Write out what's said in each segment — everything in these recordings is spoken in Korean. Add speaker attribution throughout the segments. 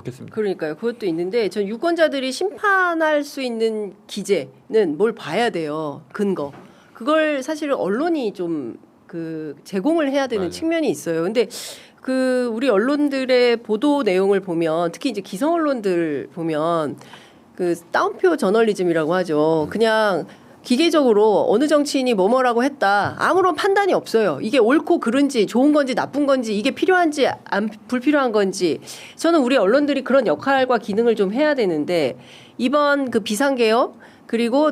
Speaker 1: 좋겠습니다.
Speaker 2: 그러니까요. 그것도 있는데 전 유권자들이 심판할 수 있는 기재는 뭘 봐야 돼요. 근거. 그걸 사실은 언론이 좀 그 제공을 해야 되는
Speaker 3: 맞아요.
Speaker 2: 측면이 있어요. 근데 그 우리 언론들의 보도 내용을 보면 특히 이제 기성 언론들 보면 그 따옴표 저널리즘이라고 하죠. 그냥 기계적으로 어느 정치인이 뭐뭐라고 했다. 아무런 판단이 없어요. 이게 옳고 그른지 좋은 건지 나쁜 건지 이게 필요한지 안 불필요한 건지 저는 우리 언론들이 그런 역할과 기능을 좀 해야 되는데 이번 그 비상개혁 그리고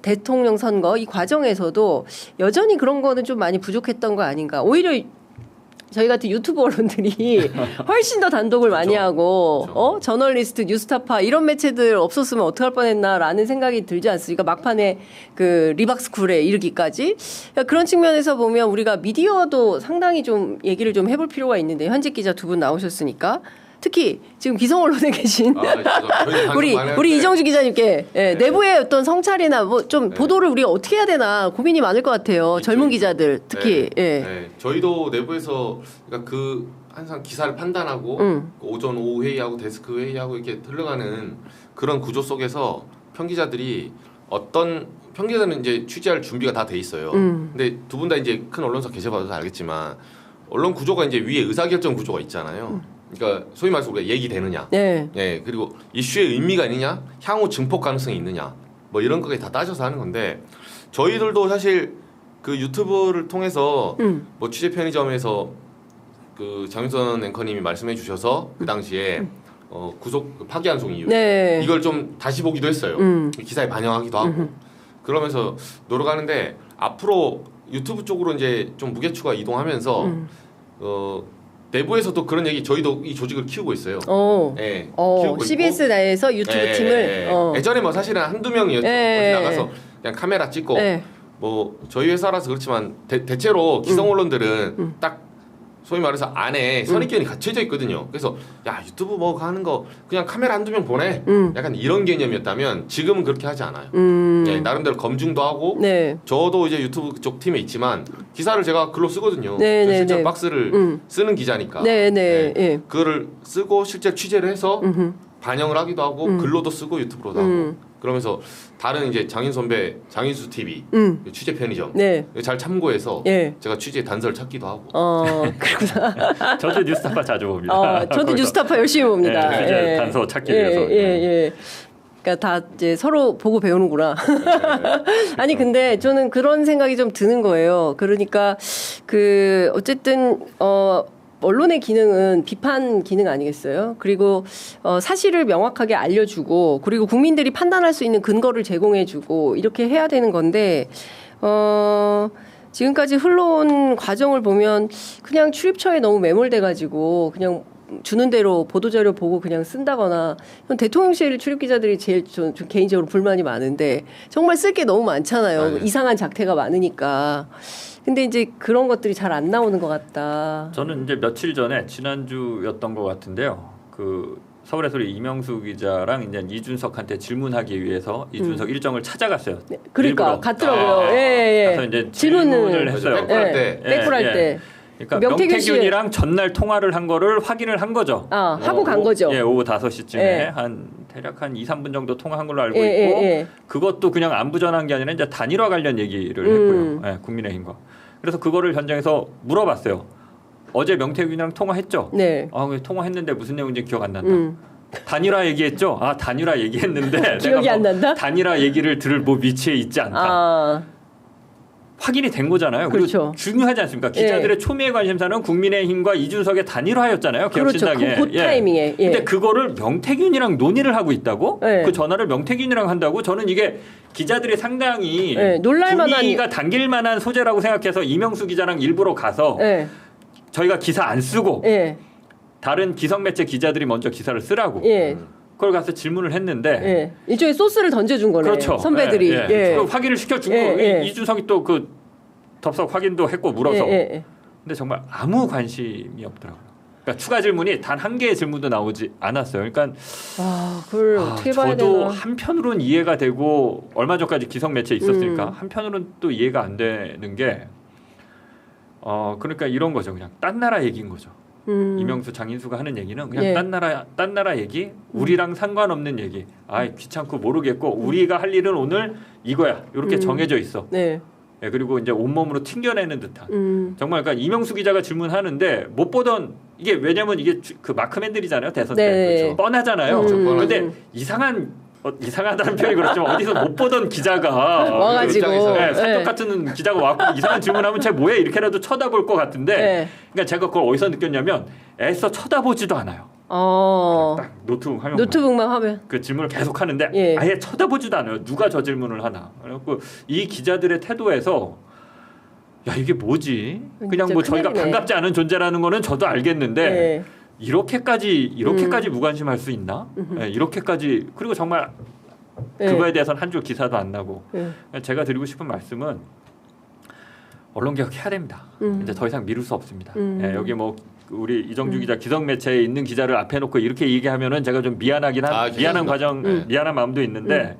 Speaker 2: 대통령 선거 이 과정에서도 여전히 그런 거는 좀 많이 부족했던 거 아닌가. 오히려 저희 같은 유튜브 언론들이 훨씬 더 단독을 많이 하고 저널리스트, 뉴스타파 이런 매체들 없었으면 어떡할 뻔했나라는 생각이 들지 않습니까? 막판에 그 리박스쿨에 이르기까지 그런 측면에서 보면 우리가 미디어도 상당히 좀 얘기를 좀 해볼 필요가 있는데 현직 기자 두 분 나오셨으니까 특히 지금 기성 언론에 계신 우리 이정주 기자님께 내부의 어떤 성찰이나 뭐 좀 보도를 우리가 어떻게 해야 되나 고민이 많을 것 같아요. 젊은 기자들 특히.
Speaker 3: 저희도 내부에서 그러니까 그 항상 기사를 판단하고 오전 오후 회의하고 데스크 회의하고 이렇게 흘러가는 그런 구조 속에서 편기자들이 편기자들은 이제 취재할 준비가 다 돼 있어요. 근데 두 분 다 이제 큰 언론사 계셔봐서 알겠지만 언론 구조가 이제 위에 의사결정 구조가 있잖아요. 그러니까 소위 말해서 우리가 얘기되느냐, 그리고 이슈의 의미가 있느냐, 향후 증폭 가능성이 있느냐, 뭐 이런 거까지 다 따져서 하는 건데 저희들도 사실 그 유튜브를 통해서 뭐 취재 편의점에서 그 장윤선 앵커님이 말씀해 주셔서 그 당시에 구속 파기환송 이유 이걸 좀 다시 보기도 했어요. 기사에 반영하기도 하고 그러면서 노력하는데 앞으로 유튜브 쪽으로 이제 좀 무게추가 이동하면서 내부에서도 그런 얘기 저희도 이 조직을 키우고 있어요. 키우고
Speaker 2: CBS 내에서 유튜브 팀을
Speaker 3: 예전에 뭐 사실은 한두 명이 어디 나가서 그냥 카메라 찍고 뭐 저희 회사라서 그렇지만 대체로 기성 언론들은 딱 소위 말해서 안에 선입견이 갇혀져 있거든요. 그래서 야 유튜브 뭐 하는 거 그냥 카메라 한두 명 보내 약간 이런 개념이었다면 지금은 그렇게 하지 않아요. 나름대로 검증도 하고 저도 이제 유튜브 쪽 팀에 있지만 기사를 제가 글로 쓰거든요. 실제로 박스를 쓰는 기자니까 그거를 쓰고 실제 취재를 해서 반영을 하기도 하고 글로도 쓰고 유튜브로도 하고 그러면서 다른 이제 장인 선배 장인수 TV 취재 편의점 잘 참고해서 제가 취재 단서를 찾기도 하고.
Speaker 2: 그렇구나.
Speaker 1: 저도 뉴스타파 자주 봅니다.
Speaker 2: 저도 뉴스타파 열심히 봅니다.
Speaker 1: 취재 단서 찾기 위해서.
Speaker 2: 그러니까 다 이제 서로 보고 배우는구나. 아니 근데 저는 그런 생각이 좀 드는 거예요. 그러니까 그 어쨌든 언론의 기능은 비판 기능 아니겠어요? 그리고 사실을 명확하게 알려주고 그리고 국민들이 판단할 수 있는 근거를 제공해주고 이렇게 해야 되는 건데 지금까지 흘러온 과정을 보면 그냥 출입처에 너무 매몰돼가지고 그냥 주는 대로 보도자료 보고 그냥 쓴다거나 대통령실 출입기자들이 제일 좀 개인적으로 불만이 많은데 정말 쓸 게 너무 많잖아요. 이상한 작태가 많으니까. 근데 이제 그런 것들이 잘 안 나오는 것 같다.
Speaker 1: 저는 이제 며칠 전에 지난주였던 것 같은데요. 그 서울의 소리 이명수 기자랑 이제 이준석한테 질문하기 위해서 이준석 일정을 찾아갔어요.
Speaker 2: 그러니까 갔더라고요.
Speaker 1: 그래서 이제 질문을 했어요.
Speaker 2: 백불할 때.
Speaker 1: 그러니까 명태균이랑 전날 통화를 한 거를 확인을 한 거죠.
Speaker 2: 하고 간 거죠.
Speaker 1: 오후 5시쯤에 대략 한 2, 3분 정도 통화한 걸로 알고 있고 그것도 그냥 안부 전한 게 아니라 이제 단일화 관련 얘기를 했고요. 국민의힘과. 그래서 그거를 현장에서 물어봤어요. 어제 명태균이랑 통화했죠? 통화했는데 무슨 내용인지 기억 안 난다. 단일화 얘기했죠? 단일화 얘기했는데
Speaker 2: 기억이 안 난다?
Speaker 1: 단일화 얘기를 들을 뭐 위치에 있지 않다. 확인이 된 거잖아요.
Speaker 2: 그렇죠.
Speaker 1: 그리고 중요하지 않습니까? 기자들의 초미의 관심사는 국민의힘과 이준석의 단일화였잖아요. 개혁신당에.
Speaker 2: 그 타이밍에.
Speaker 1: 근데 그거를 명태균이랑 논의를 하고 있다고? 그 전화를 명태균이랑 한다고? 저는 이게 기자들이 상당히 분위기가 당길 만한 소재라고 생각해서 이명수 기자랑 일부러 가서 저희가 기사 안 쓰고 다른 기성매체 기자들이 먼저 기사를 쓰라고. 그걸 가서 질문을 했는데
Speaker 2: 일종의 소스를 던져준 거네.
Speaker 1: 그렇죠.
Speaker 2: 선배들이.
Speaker 1: 그 확인을 시켜준 거. 이준석이 또 그 덥석 확인도 했고 물어서. 근데 정말 아무 관심이 없더라고요. 그러니까 추가 질문이 단 한 개의 질문도 나오지 않았어요. 그러니까
Speaker 2: 그걸 어떻게 봐야
Speaker 1: 저도
Speaker 2: 되나.
Speaker 1: 한편으로는 이해가 되고 얼마 전까지 기성매체에 있었으니까 한편으로는 또 이해가 안 되는 게 그러니까 이런 거죠. 그냥 딴 나라 얘기인 거죠. 이명수 장인수가 하는 얘기는 그냥 딴 나라 얘기, 우리랑 상관없는 얘기. 귀찮고 모르겠고 우리가 할 일은 오늘 이거야. 이렇게 정해져 있어. 네, 그리고 이제 온몸으로 튕겨내는 듯한. 정말 그러니까 이명수 기자가 질문하는데 못 보던 이게 왜냐면 이게 그 마크맨들이잖아요. 대선 때. 그렇죠. 뻔하잖아요. 그런데 이상하다는 표현이 그렇지만 어디서 못 보던 기자가
Speaker 2: 와가지고
Speaker 1: 사적 같은 기자가 와서 이상한 질문하면 쟤 뭐해 이렇게라도 쳐다볼 것 같은데 그러니까 제가 그걸 어디서 느꼈냐면 애써 쳐다보지도 않아요. 딱 노트북만
Speaker 2: 화면
Speaker 1: 그 질문을 계속 하는데 아예 쳐다보지도 않아요. 누가 저 질문을 하나. 그래갖고 이 기자들의 태도에서 야 이게 뭐지? 그냥 뭐 저희가 반갑지 않은 존재라는 거는 저도 알겠는데 이렇게까지 무관심할 수 있나? 이렇게까지 그리고 정말 그거에 대해서는 한 줄 기사도 안 나고 제가 드리고 싶은 말씀은 언론 개혁해야 됩니다. 이제 더 이상 미룰 수 없습니다. 여기 뭐 우리 이정주 기자 기성 매체에 있는 기자를 앞에 놓고 이렇게 얘기하면은 제가 좀 미안한 마음도 있는데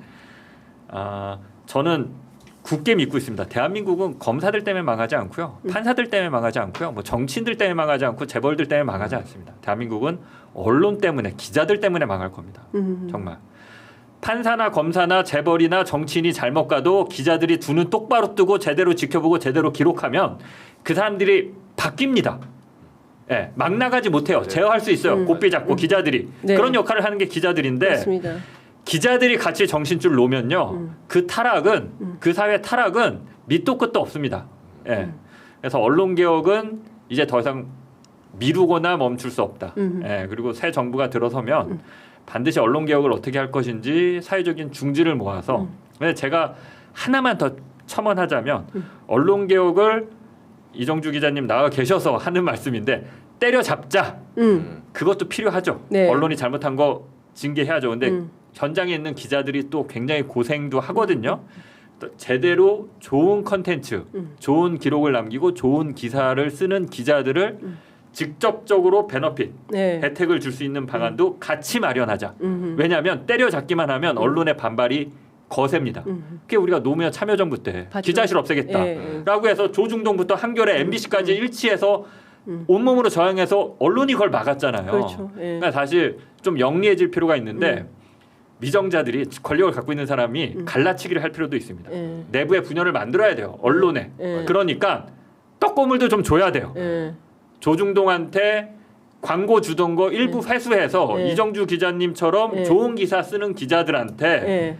Speaker 1: 저는 굳게 믿고 있습니다. 대한민국은 검사들 때문에 망하지 않고요. 판사들 때문에 망하지 않고요. 뭐 정치인들 때문에 망하지 않고 재벌들 때문에 망하지 않습니다. 대한민국은 언론 때문에 기자들 때문에 망할 겁니다. 정말. 판사나 검사나 재벌이나 정치인이 잘못 가도 기자들이 두 눈 똑바로 뜨고 제대로 지켜보고 제대로 기록하면 그 사람들이 바뀝니다. 막 나가지 못해요. 제어할 수 있어요. 고삐 잡고 기자들이. 그런 역할을 하는 게 기자들인데
Speaker 2: 맞습니다.
Speaker 1: 기자들이 같이 정신줄 놓으면요. 그 타락은 그 사회 타락은 밑도 끝도 없습니다. 그래서 언론 개혁은 이제 더 이상 미루거나 멈출 수 없다. 그리고 새 정부가 들어서면 반드시 언론 개혁을 어떻게 할 것인지 사회적인 중지를 모아서 제가 하나만 더 첨언하자면 언론 개혁을 이정주 기자님 나와 계셔서 하는 말씀인데 때려잡자. 그것도 필요하죠. 언론이 잘못한 거 징계해야죠. 근데 현장에 있는 기자들이 또 굉장히 고생도 하거든요. 또 제대로 좋은 컨텐츠, 좋은 기록을 남기고 좋은 기사를 쓰는 기자들을 직접적으로 베너핏, 혜택을 줄 수 있는 방안도 같이 마련하자. 왜냐하면 때려잡기만 하면 언론의 반발이 거셉니다. 그게 우리가 노무현 참여정부 때 기자실 없애겠다라고 해서 조중동부터 한겨레 MBC까지 일치해서 온몸으로 저항해서 언론이 그걸 막았잖아요.
Speaker 2: 그렇죠.
Speaker 1: 그러니까 사실 좀 영리해질 필요가 있는데 미정자들이 권력을 갖고 있는 사람이 갈라치기를 할 필요도 있습니다. 내부의 분열을 만들어야 돼요. 언론에. 그러니까 떡고물도 좀 줘야 돼요. 조중동한테 광고 주던 거 일부 회수해서 이정주 기자님처럼 좋은 기사 쓰는 기자들한테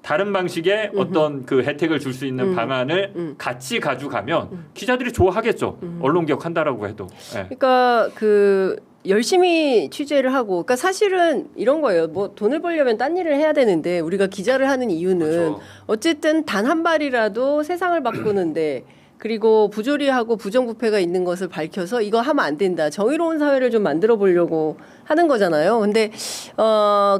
Speaker 1: 다른 방식의 어떤 그 혜택을 줄 수 있는 방안을 같이 가져가면 기자들이 좋아하겠죠. 언론 개혁한다라고 해도.
Speaker 2: 그러니까 그 열심히 취재를 하고, 그러니까 사실은 이런 거예요. 뭐 돈을 벌려면 딴 일을 해야 되는데 우리가 기자를 하는 이유는 그렇죠. 어쨌든 단 한 발이라도 세상을 바꾸는데. 그리고 부조리하고 부정부패가 있는 것을 밝혀서 이거 하면 안 된다. 정의로운 사회를 좀 만들어 보려고 하는 거잖아요. 근데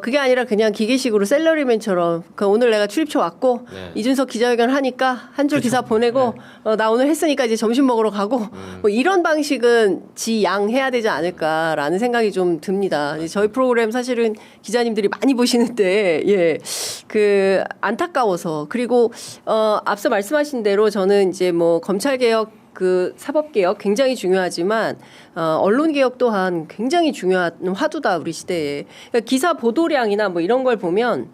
Speaker 2: 그게 아니라 그냥 기계식으로 샐러리맨처럼 오늘 내가 출입처 왔고 이준석 기자회견 하니까 한 줄 기사 보내고 나 오늘 했으니까 이제 점심 먹으러 가고 뭐 이런 방식은 지양해야 되지 않을까라는 생각이 좀 듭니다. 저희 프로그램 사실은 기자님들이 많이 보시는데 그 안타까워서 그리고 앞서 말씀하신 대로 저는 이제 뭐 검찰개혁, 그 사법개혁 굉장히 중요하지만 언론개혁 또한 굉장히 중요한 화두다 우리 시대에. 그러니까 기사 보도량이나 뭐 이런 걸 보면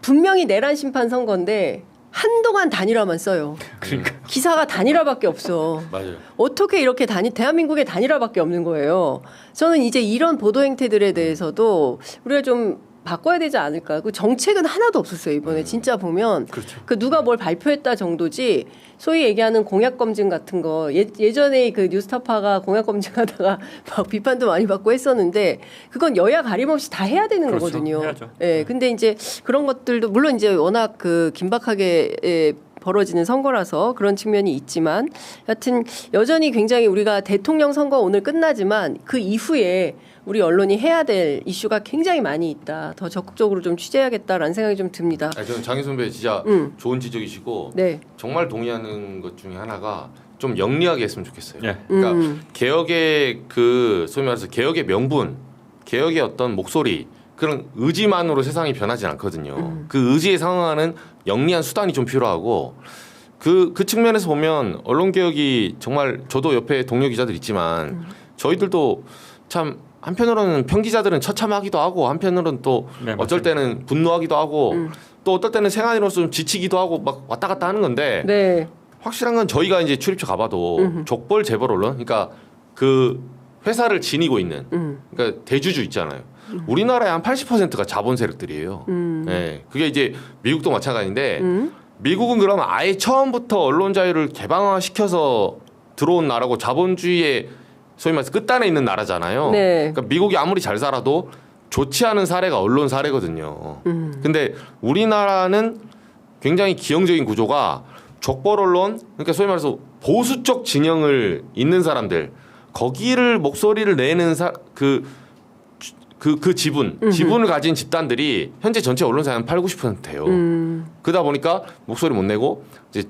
Speaker 2: 분명히 내란 심판 선거인데 한동안 단일화만 써요.
Speaker 1: 그러니까.
Speaker 2: 기사가 단일화밖에 없어.
Speaker 3: 맞아요.
Speaker 2: 어떻게 이렇게 대한민국에 단일화밖에 없는 거예요. 저는 이제 이런 보도 행태들에 대해서도 우리가 좀 바꿔야 되지 않을까. 그 정책은 하나도 없었어요 이번에. 진짜 보면
Speaker 1: 그렇죠.
Speaker 2: 그 누가 뭘 발표했다 정도지. 소위 얘기하는 공약 검증 같은 거 예전에 그 뉴스타파가 공약 검증하다가 막 비판도 많이 받고 했었는데 그건 여야 가림없이 다 해야 되는
Speaker 1: 그렇죠.
Speaker 2: 거거든요.
Speaker 1: 해야죠.
Speaker 2: 근데 이제 그런 것들도 물론 이제 워낙 그 긴박하게 벌어지는 선거라서 그런 측면이 있지만 하여튼 여전히 굉장히 우리가 대통령 선거 오늘 끝나지만 그 이후에 우리 언론이 해야 될 이슈가 굉장히 많이 있다. 더 적극적으로 좀 취재해야겠다라는 생각이 좀 듭니다.
Speaker 3: 저는 장희 선배 진짜 좋은 지적이시고 정말 동의하는 것 중에 하나가 좀 영리하게 했으면 좋겠어요. 그러니까 개혁의 그 소위 말해서 개혁의 명분, 개혁의 어떤 목소리 그런 의지만으로 세상이 변하지 않거든요. 그 의지에 상응하는 영리한 수단이 좀 필요하고 그 측면에서 보면 언론 개혁이 정말 저도 옆에 동료 기자들 있지만 저희들도 참 한편으로는 편기자들은 처참하기도 하고 한편으로는 또
Speaker 1: 네,
Speaker 3: 어쩔 때는 분노하기도 하고 또 어떨 때는 생활인으로서 좀 지치기도 하고 막 왔다 갔다 하는 건데
Speaker 2: 네.
Speaker 3: 확실한 건 저희가 이제 출입처 가봐도 족벌 재벌 언론 그러니까 그 회사를 지니고 있는 그러니까 대주주 있잖아요. 우리나라의 한 80%가 자본 세력들이에요. 네, 그게 이제 미국도 마찬가지인데 미국은 그러면 아예 처음부터 언론 자유를 개방화시켜서 들어온 나라고 자본주의의 소위 말해서 끝단에 있는 나라잖아요.
Speaker 2: 네.
Speaker 3: 그러니까 미국이 아무리 잘 살아도 좋지 않은 사례가 언론 사례거든요. 근데 우리나라는 굉장히 기형적인 구조가 족벌 언론, 그러니까 소위 말해서 보수 쪽 진영을 있는 사람들 거기를 목소리를 내는 그 지분을 가진 집단들이 현재 전체 언론사의 한 8-90%예요. 그러다 보니까 목소리 못 내고 이제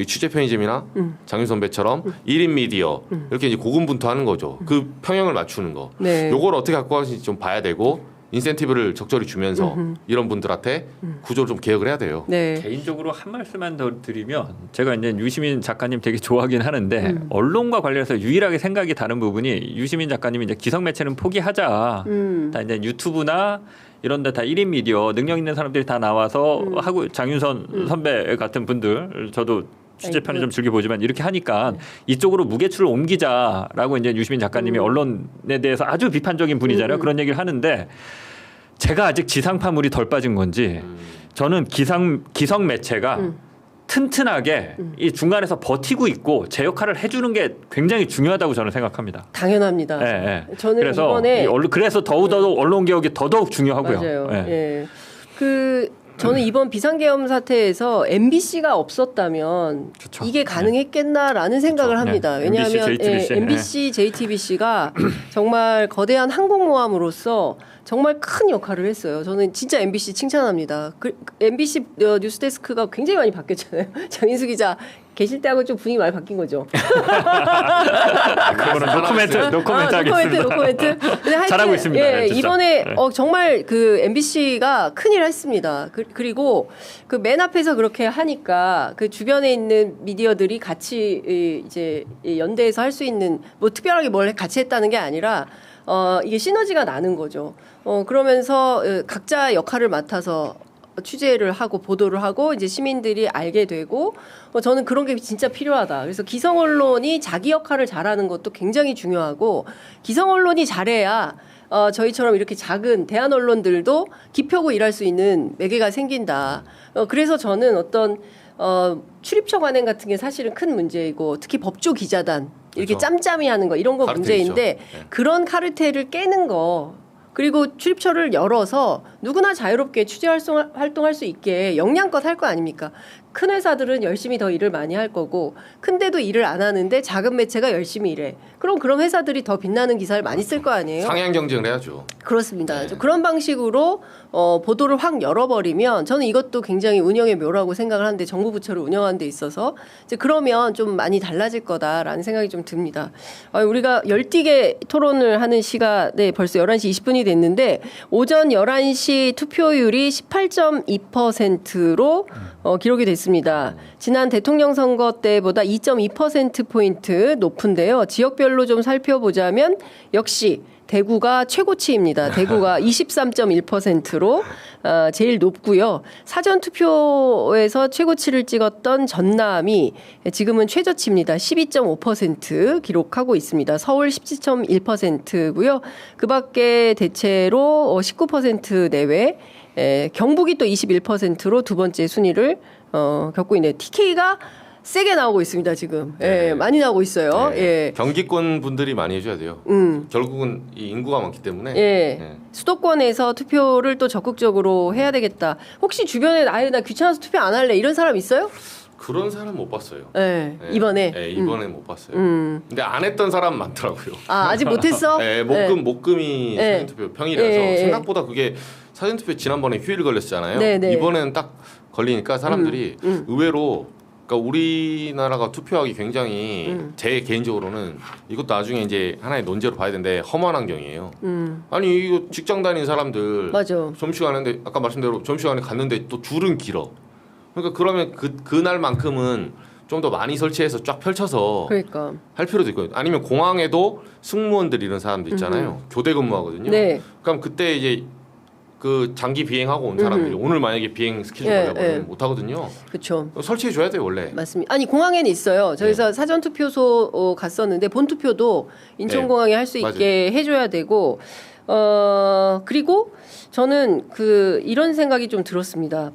Speaker 3: 취재 편의점이나 장윤 선배처럼 1인 미디어 이렇게 이제 고군분투하는 거죠. 그 평형을 맞추는 거.
Speaker 2: 네.
Speaker 3: 요걸 어떻게 갖고 가실지 좀 봐야 되고 인센티브를 적절히 주면서 이런 분들한테 구조를 좀 개혁을 해야 돼요.
Speaker 2: 네.
Speaker 1: 개인적으로 한 말씀만 더 드리면 제가 이제 유시민 작가님 되게 좋아하긴 하는데 언론과 관련해서 유일하게 생각이 다른 부분이 유시민 작가님이 이제 기성 매체는 포기하자. 다 이제 유튜브나 이런 데 다 1인 미디어 능력 있는 사람들이 다 나와서 하고 장윤선 선배 같은 분들 저도 취재 편의점 즐겨보지만 이렇게 하니까 이쪽으로 무게추를 옮기자라고 이제 유시민 작가님이 언론에 대해서 아주 비판적인 분이잖아요. 그런 얘기를 하는데 제가 아직 지상파물이 덜 빠진 건지 저는 기성 매체가 튼튼하게 이 중간에서 버티고 있고 제 역할을 해주는 게 굉장히 중요하다고 저는 생각합니다.
Speaker 2: 당연합니다.
Speaker 1: 네, 네.
Speaker 2: 저는
Speaker 1: 그래서
Speaker 2: 이번에
Speaker 1: 그래서 더더욱 언론 개혁이 더더욱 중요하고요.
Speaker 2: 맞아요.
Speaker 1: 네.
Speaker 2: 예. 저는 이번 비상계엄 사태에서 MBC가 없었다면
Speaker 1: 그렇죠.
Speaker 2: 이게 가능했겠나라는 생각을
Speaker 1: 그렇죠.
Speaker 2: 합니다.
Speaker 1: 네.
Speaker 2: 왜냐하면
Speaker 1: MBC, JTBC.
Speaker 2: MBC, JTBC가 정말 거대한 항공모함으로서 정말 큰 역할을 했어요. 저는 진짜 MBC 칭찬합니다. MBC 뉴스데스크가 굉장히 많이 바뀌었잖아요. 장인수 기자 계실 때하고 좀 분위기 많이 바뀐 거죠.
Speaker 1: 그거는 노코멘트 하겠습니다.
Speaker 2: 노코멘트. 근데 하여튼,
Speaker 1: 잘하고 있습니다.
Speaker 2: 예,
Speaker 1: 네, 진짜.
Speaker 2: 이번에
Speaker 1: 네.
Speaker 2: 정말 그 MBC가 큰일 했습니다. 그리고 그 맨 앞에서 그렇게 하니까 그 주변에 있는 미디어들이 같이 이제 연대해서 할 수 있는 뭐 특별하게 뭘 같이 했다는 게 아니라 이게 시너지가 나는 거죠. 그러면서 각자 역할을 맡아서 취재를 하고 보도를 하고 이제 시민들이 알게 되고 저는 그런 게 진짜 필요하다. 그래서 기성 언론이 자기 역할을 잘하는 것도 굉장히 중요하고 기성 언론이 잘해야 저희처럼 이렇게 작은 대한 언론들도 기펴고 일할 수 있는 매개가 생긴다. 그래서 저는 어떤 출입처 관행 같은 게 사실은 큰 문제이고 특히 법조 기자단 이렇게
Speaker 3: 그렇죠.
Speaker 2: 짬짬이 하는 거 이런 거
Speaker 3: 카르텔이죠.
Speaker 2: 문제인데
Speaker 3: 네.
Speaker 2: 그런 카르텔을 깨는 거 그리고 출입처를 열어서 누구나 자유롭게 취재 활동할 수 있게 역량껏 할 거 아닙니까? 큰 회사들은 열심히 더 일을 많이 할 거고 큰데도 일을 안 하는데 작은 매체가 열심히 일해. 그럼 회사들이 더 빛나는 기사를 많이 쓸 거 아니에요?
Speaker 3: 상향 경쟁을 해야죠.
Speaker 2: 그렇습니다.
Speaker 3: 네.
Speaker 2: 그런 방식으로 보도를 확 열어버리면 저는 이것도 굉장히 운영의 묘라고 생각을 하는데 정부 부처를 운영하는 데 있어서 이제 그러면 좀 많이 달라질 거다라는 생각이 좀 듭니다. 우리가 열띠게 토론을 하는 시간에 벌써 11시 20분이 됐는데 오전 11시 투표율이 18.2%로 기록이 됐습니다. 지난 대통령 선거 때보다 2.2%포인트 높은데요. 지역별로 좀 살펴보자면 역시 대구가 최고치입니다. 대구가 23.1%로 제일 높고요. 사전 투표에서 최고치를 찍었던 전남이 지금은 최저치입니다. 12.5% 기록하고 있습니다. 서울 17.1%고요. 그밖에 대체로 19% 내외. 경북이 또 21%로 두 번째 순위를 겪고 있네요. TK가 세게 나오고 있습니다, 지금.
Speaker 3: 네.
Speaker 2: 예, 많이 나오고 있어요.
Speaker 3: 네.
Speaker 2: 예.
Speaker 3: 경기권 분들이 많이 해줘야 돼요. 결국은 이 인구가 많기 때문에.
Speaker 2: 예.
Speaker 3: 네.
Speaker 2: 수도권에서 투표를 또 적극적으로 해야 되겠다. 혹시 주변에 나 귀찮아서 투표 안 할래 이런 사람 있어요?
Speaker 3: 그런 사람 못 봤어요.
Speaker 2: 네.
Speaker 3: 네.
Speaker 2: 이번에.
Speaker 3: 네, 이번에 못 봤어요. 근데 안 했던 사람 많더라고요.
Speaker 2: 아직 못했어?
Speaker 3: 네, 목금이
Speaker 2: 네.
Speaker 3: 사전투표 평일이라서
Speaker 2: 네.
Speaker 3: 생각보다 그게 사전투표 지난번에 휴일 걸렸잖아요.
Speaker 2: 네, 네.
Speaker 3: 이번에는 딱 걸리니까 사람들이 의외로 그러니까 우리나라가 투표하기 굉장히 제 개인적으로는 이것도 나중에 이제 하나의 논제로 봐야 되는데 험한 환경이에요. 아니 이거 직장 다니는 사람들
Speaker 2: 맞아.
Speaker 3: 점심시간에 아까 말씀대로 점심시간에 갔는데 또 줄은 길어. 그러니까 그러면 그날만큼은 좀 더 많이 설치해서 쫙 펼쳐서
Speaker 2: 그러니까.
Speaker 3: 할 필요도 있고 아니면 공항에도 승무원들 이런 사람들 있잖아요. 교대 근무하거든요.
Speaker 2: 네.
Speaker 3: 그럼 그때 이제 그 장기 비행하고 온 사람들이 오늘 만약에 비행 스케줄 걸려버리면 못 하거든요.
Speaker 2: 그렇죠.
Speaker 3: 설치해 줘야 돼요 원래.
Speaker 2: 맞습니다. 아니 공항에는 있어요. 저희서 사전 투표소 갔었는데 본 투표도 인천공항에 할 수 있게 해줘야 되고 그리고 저는 이런 생각이 좀 들었습니다.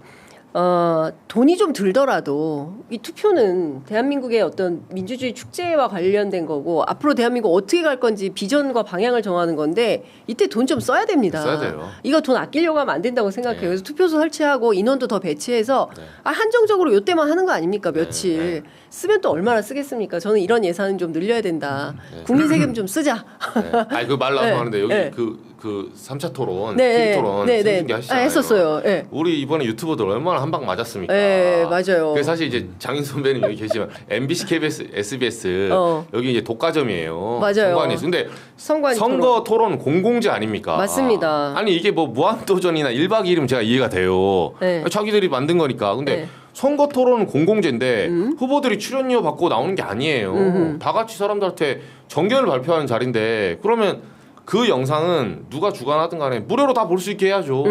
Speaker 2: 돈이 좀 들더라도 이 투표는 대한민국의 어떤 민주주의 축제와 관련된 거고 앞으로 대한민국 어떻게 갈 건지 비전과 방향을 정하는 건데 이때 돈 좀 써야 됩니다.
Speaker 3: 써야 돼요.
Speaker 2: 이거 돈 아끼려고 하면 안 된다고 생각해요. 그래서 투표소 설치하고 인원도 더 배치해서 한정적으로 요때만 하는 거 아닙니까? 며칠. 쓰면 또 얼마나 쓰겠습니까? 저는 이런 예산은 좀 늘려야 된다. 국민 세금 좀 쓰자.
Speaker 3: 아니 그 말 나와서 하는데 여기 그 3차 토론, TV 토론 생중계 하시잖아요.
Speaker 2: 했었어요.
Speaker 3: 우리 이번에 유튜버들 얼마나 한 방 맞았습니까?
Speaker 2: 네, 맞아요.
Speaker 3: 그래서 사실 이제 장인 선배님 여기 계시지만 MBC, KBS, SBS 여기 이제 독과점이에요.
Speaker 2: 맞아요.
Speaker 3: 선관위에서. 근데 선거 토론 공공재 아닙니까?
Speaker 2: 맞습니다.
Speaker 3: 아니 이게 뭐 무한도전이나 1박 2일이면 제가 이해가 돼요. 자기들이 만든 거니까. 근데 선거 토론은 공공재인데 후보들이 출연료 받고 나오는 게 아니에요. 다 같이 사람들한테 정견을 발표하는 자리인데 그러면 그 영상은 누가 주관하든 간에 무료로 다 볼 수 있게 해야죠.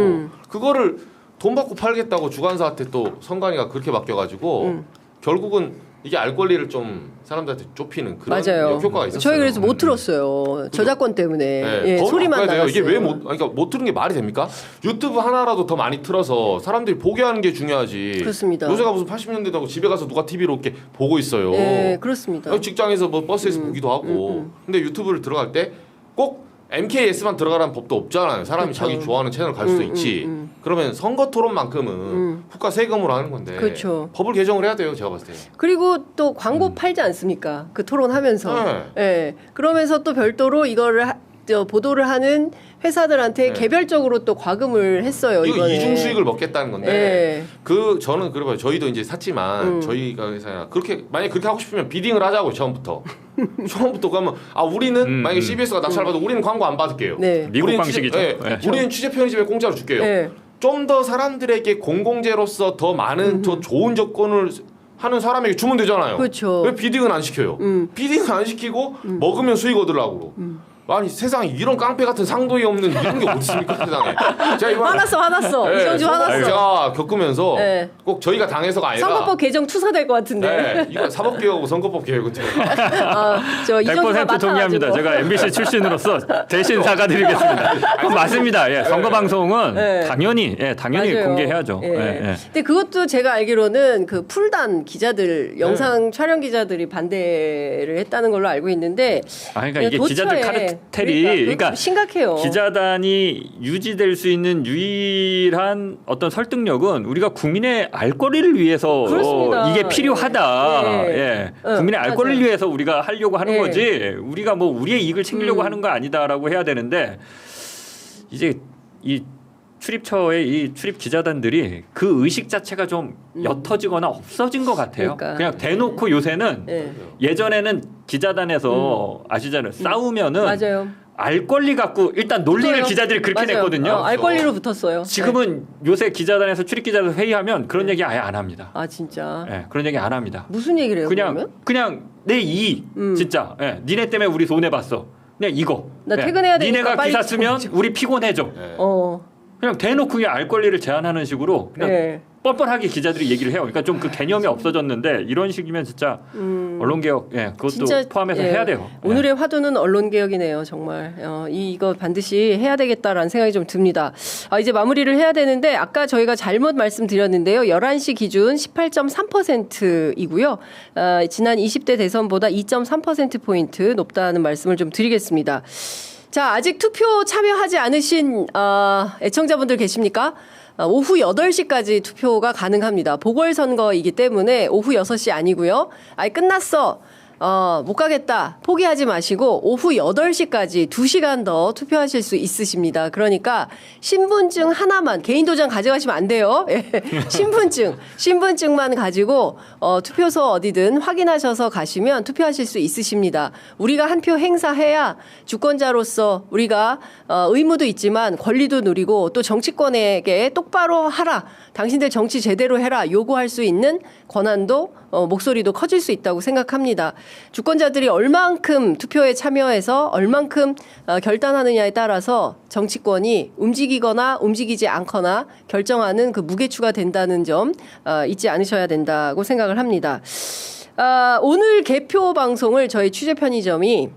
Speaker 3: 그거를 돈 받고 팔겠다고 주관사한테 또 선관위가 그렇게 맡겨가지고 결국은 이게 알 권리를 좀 사람들한테 좁히는 그런 역효과가 있었어요.
Speaker 2: 저희 그래서 못 들었어요. 저작권 때문에 소리만 나갔어요.
Speaker 3: 이게 왜 그러니까 못 들은 게 말이 됩니까? 유튜브 하나라도 더 많이 틀어서 사람들이 보게 하는 게 중요하지.
Speaker 2: 그렇습니다.
Speaker 3: 요새가 무슨 80년대다고 집에 가서 누가 TV로 이렇게 보고 있어요.
Speaker 2: 네, 그렇습니다.
Speaker 3: 직장에서 뭐 버스에서 보기도 하고. 근데 유튜브를 들어갈 때 꼭 MKS만 들어가라는 법도 없잖아요. 사람이 자기 좋아하는 채널 갈 수도 있지. 그러면 선거 토론만큼은 국가 세금으로 하는 건데 법을 개정을 해야 돼요. 제가 봤을 때.
Speaker 2: 그리고 또 광고 팔지 않습니까? 그 토론하면서. 그러면서 또 별도로 이거를 보도를 하는 회사들한테 개별적으로 또 과금을 했어요.
Speaker 3: 이거
Speaker 2: 이번에.
Speaker 3: 이중 수익을 먹겠다는 건데 저는 그래 봐요. 저희도 이제 샀지만 저희가 회사야 그렇게 만약 그렇게 하고 싶으면 비딩을 하자고 처음부터 그러면 우리는 만약에 CBS가 낙찰받아 우리는 광고 안 받을게요.
Speaker 1: 미국 방식이죠.
Speaker 3: 우리는 취재 편집에 공짜로 줄게요. 좀 더 사람들에게 공공재로서 더 많은 더 좋은 조건을 하는 사람에게 주면 되잖아요.
Speaker 2: 그렇죠.
Speaker 3: 왜 비딩은 안 시켜요? 비딩은 안 시키고 먹으면 수익 얻으려고. 아니 세상에 이런 깡패 같은 상도이 없는 이런 게 어디 있습니까 세상에. 제가 이번에
Speaker 2: 화났어. 이정주 화났어.
Speaker 3: 제가 겪으면서 꼭 저희가 당해서가 아니라
Speaker 2: 선거법 개정 투사될 것 같은데.
Speaker 3: 이거 사법개혁하고 선거법 개혁은
Speaker 2: 저
Speaker 1: 100% 동의합니다. 제가 MBC 출신으로서 대신 사과드리겠습니다. 맞습니다. 선거방송은 당연히
Speaker 2: 맞아요.
Speaker 1: 공개해야죠.
Speaker 2: 근데 그것도 제가 알기로는 그 풀단 기자들 영상 촬영 기자들이 반대를 했다는 걸로 알고 있는데.
Speaker 1: 그러니까 이게 기자들 카르텔이 그러니까
Speaker 2: 심각해요.
Speaker 1: 기자단이 유지될 수 있는 유일한 어떤 설득력은 우리가 국민의 알 권리를 위해서 이게 필요하다. 국민의 알 권리를 위해서 우리가 하려고 하는 거지. 우리가 뭐 우리의 이익을 챙기려고 하는 거 아니다라고 해야 되는데 이제 이 출입처의 이 출입 기자단들이 그 의식 자체가 좀 옅어지거나 없어진 것 같아요. 그냥 대놓고 요새는 예전에는 기자단에서 아시잖아요. 싸우면은 알 권리 갖고 일단 논리를 기자들이 그렇게 냈거든요.
Speaker 2: 알 권리로 붙었어요.
Speaker 1: 지금은 요새 기자단에서 출입 기자들 회의하면 그런 얘기 아예 안 합니다.
Speaker 2: 진짜?
Speaker 1: 그런 얘기 안 합니다.
Speaker 2: 무슨 얘기를 해요?
Speaker 1: 그냥 내 이익 진짜. 니네 때문에 우리 손해 봤어. 그냥 이거.
Speaker 2: 나 퇴근해야 되니까
Speaker 1: 니네가
Speaker 2: 빨리
Speaker 1: 기사 쓰면 우리 피곤해져. 그냥 대놓고 알 권리를 제한하는 식으로 그냥 뻔뻔하게 기자들이 얘기를 해요. 그러니까 좀 그 개념이 없어졌는데 이런 식이면 진짜 언론개혁 그것도 진짜, 포함해서 해야 돼요.
Speaker 2: 오늘의 화두는 언론개혁이네요. 정말 이거 반드시 해야 되겠다라는 생각이 좀 듭니다. 이제 마무리를 해야 되는데 아까 저희가 잘못 말씀드렸는데요. 11시 기준 18.3%이고요. 지난 20대 대선보다 2.3%포인트 높다는 말씀을 좀 드리겠습니다. 자, 아직 투표 참여하지 않으신 애청자분들 계십니까? 오후 8시까지 투표가 가능합니다. 보궐선거이기 때문에 오후 6시 아니고요. 끝났어. 못 가겠다 포기하지 마시고 오후 8시까지 2시간 더 투표하실 수 있으십니다. 그러니까 신분증 하나만 개인 도장 가져가시면 안 돼요. 예. 신분증만 가지고 투표소 어디든 확인하셔서 가시면 투표하실 수 있으십니다. 우리가 한 표 행사해야 주권자로서 우리가 의무도 있지만 권리도 누리고 또 정치권에게 똑바로 하라. 당신들 정치 제대로 해라. 요구할 수 있는 권한도 목소리도 커질 수 있다고 생각합니다. 주권자들이 얼만큼 투표에 참여해서 얼만큼 결단하느냐에 따라서 정치권이 움직이거나 움직이지 않거나 결정하는 그 무게추가 된다는 점 잊지 않으셔야 된다고 생각을 합니다. 오늘 개표 방송을 저희 취재 편의점이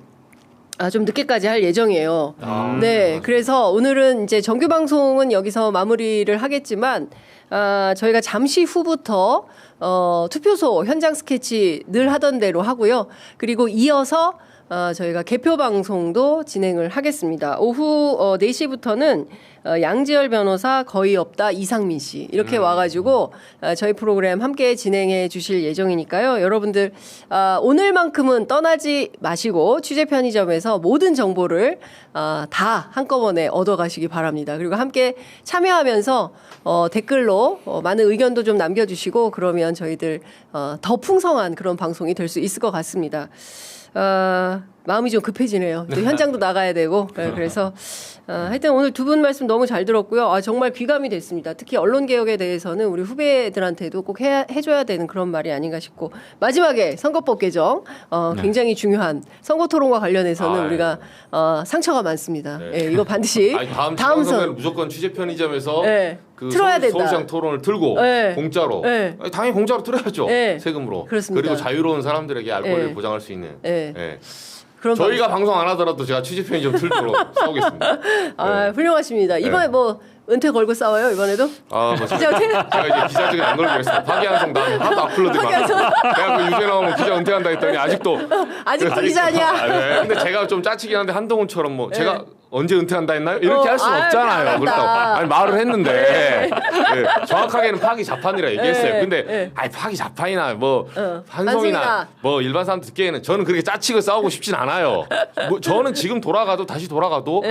Speaker 2: 좀 늦게까지 할 예정이에요. 네, 그래서 오늘은 이제 정규 방송은 여기서 마무리를 하겠지만 저희가 잠시 후부터 투표소 현장 스케치 늘 하던 대로 하고요. 그리고 이어서 저희가 개표 방송도 진행을 하겠습니다. 오후 4시부터는 양지열 변호사 거의 없다 이상민 씨 이렇게 와가지고 저희 프로그램 함께 진행해 주실 예정이니까요. 여러분들 오늘만큼은 떠나지 마시고 취재 편의점에서 모든 정보를 다 한꺼번에 얻어가시기 바랍니다. 그리고 함께 참여하면서 댓글로 많은 의견도 좀 남겨주시고 그러면 저희들 더 풍성한 그런 방송이 될 수 있을 것 같습니다. 마음이 좀 급해지네요. 또 현장도 나가야 되고. 그래서 하여튼 오늘 두 분 말씀 너무 잘 들었고요. 정말 귀감이 됐습니다. 특히 언론개혁에 대해서는 우리 후배들한테도 꼭 해줘야 되는 그런 말이 아닌가 싶고 마지막에 선거법 개정 굉장히 중요한 선거토론과 관련해서는 우리가 상처가 많습니다.
Speaker 3: 네.
Speaker 2: 예, 이거 반드시
Speaker 3: 다음 선거는 무조건 취재 편의점에서 그
Speaker 2: 틀어야 된다.
Speaker 3: 서울시장 토론을 틀고 공짜로 당연히 공짜로 틀어야죠. 세금으로.
Speaker 2: 그렇습니다.
Speaker 3: 그리고 자유로운 사람들에게 알 권리를 보장할 수 있는. 저희가
Speaker 2: 방송.
Speaker 3: 방송 안 하더라도 제가 취재 편의점 틀도록 싸우겠습니다.
Speaker 2: 훌륭하십니다. 이번에 뭐 은퇴 걸고 싸워요 이번에도?
Speaker 3: 제가 이제 기자증은 안 걸고 있어요. 파기환송 난 하도 악플러들이 많아. 내가 그 유죄 나오면 기자 은퇴한다 했더니 아직도
Speaker 2: 기자 아니야.
Speaker 3: 근데 제가 좀 짜치긴 한데 한동훈처럼 뭐 제가 언제 은퇴한다 했나요? 이렇게 할 수는 없잖아요. 그렇다고 말을 했는데 정확하게는 파기 자판이라 얘기했어요. 근데 파기 자판이나 뭐 환송이나 뭐 일반 사람들 듣기에는 저는 그렇게 짜치고 싸우고 싶진 않아요. 저는 지금 다시 돌아가도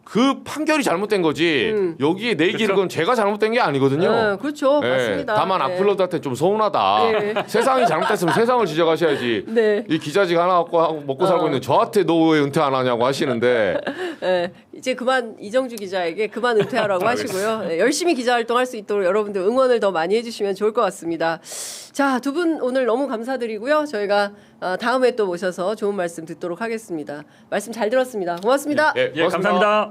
Speaker 3: 그 판결이 잘못된 거지 여기에 내 얘기를 건 제가 잘못된 게 아니거든요.
Speaker 2: 그렇죠. 맞습니다.
Speaker 3: 다만 악플러들한테 좀 서운하다. 세상이 잘못됐으면 세상을 지적하셔야지. 이 기자직 하나 갖고 먹고 살고 있는 저한테 너 왜 은퇴 안 하냐고 하시는데
Speaker 2: 이제 그만 이정주 기자에게 그만 은퇴하라고 하시고요. 열심히 기자 활동할 수 있도록 여러분들 응원을 더 많이 해주시면 좋을 것 같습니다. 자, 두 분 오늘 너무 감사드리고요. 저희가 다음에 또 모셔서 좋은 말씀 듣도록 하겠습니다. 말씀 잘 들었습니다. 고맙습니다.
Speaker 1: 고맙습니다. 감사합니다.